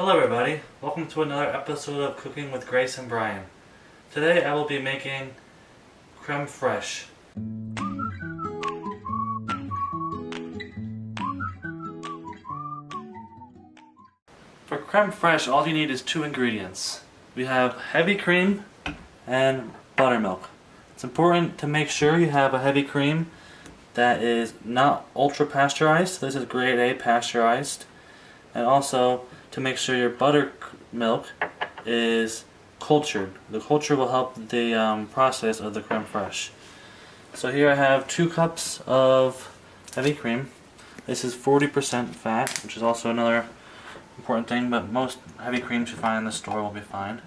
Hello everybody, welcome to another episode of Cooking with Grace and Brian. Today I will be making creme fraiche. For creme fraiche, all you need is two ingredients. We have heavy cream and buttermilk. It's important to make sure you have a heavy cream that is not ultra pasteurized. This is grade A pasteurized. And also to make sure your buttermilk is cultured. The culture will help the process of the creme fraiche. So here I have 2 cups of heavy cream. This is 40% fat, which is also another important thing, but most heavy creams you find in the store will be fine.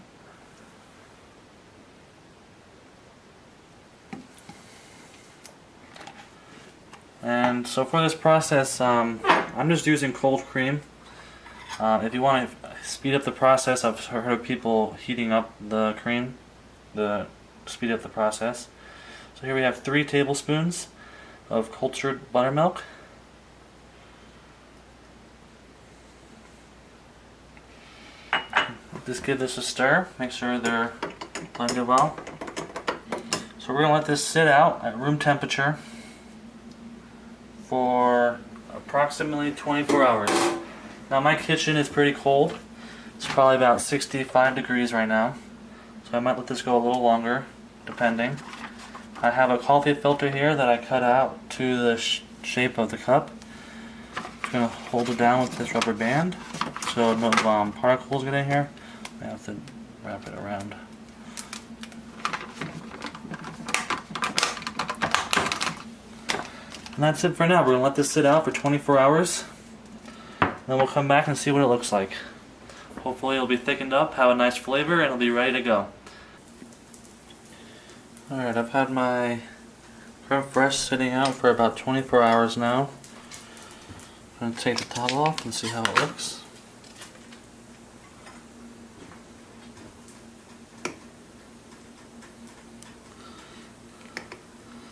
And so for this process, I'm just using cold cream. If you want to speed up the process, I've heard of people heating up the cream to speed up the process. So here we have 3 tablespoons of cultured buttermilk. Just give this a stir, make sure they're blended well. So we're going to let this sit out at room temperature for approximately 24 hours. Now my kitchen is pretty cold. It's probably about 65 degrees right now. So I might let this go a little longer, depending. I have a coffee filter here that I cut out to the shape of the cup. I'm just going to hold it down with this rubber band so no particles get in here. I have to wrap it around. And that's it for now. We're going to let this sit out for 24 hours. Then we'll come back and see what it looks like. Hopefully it'll be thickened up, have a nice flavor, and it'll be ready to go. Alright, I've had my creme fraiche sitting out for about 24 hours now. I'm going to take the top off and see how it looks.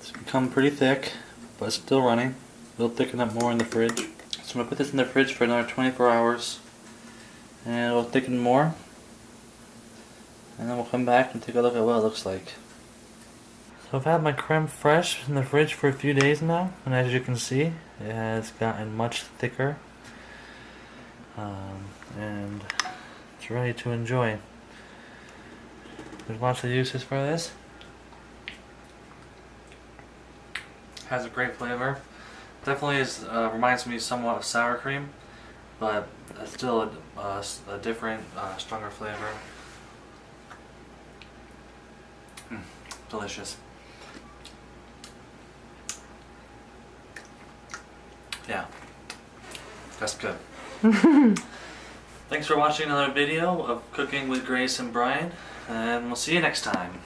It's become pretty thick, but it's still running. It'll thicken up more in the fridge. So I'm going to put this in the fridge for another 24 hours and it'll thicken more, and then we'll come back and take a look at what it looks like. So I've had my creme fraiche in the fridge for a few days now, and as you can see it has gotten much thicker and it's ready to enjoy. There's lots of uses for this. Has a great flavor. Definitely reminds me somewhat of sour cream, but still a different, stronger flavor. Delicious. Yeah, that's good. Thanks for watching another video of Cooking with Grace and Brian, and we'll see you next time.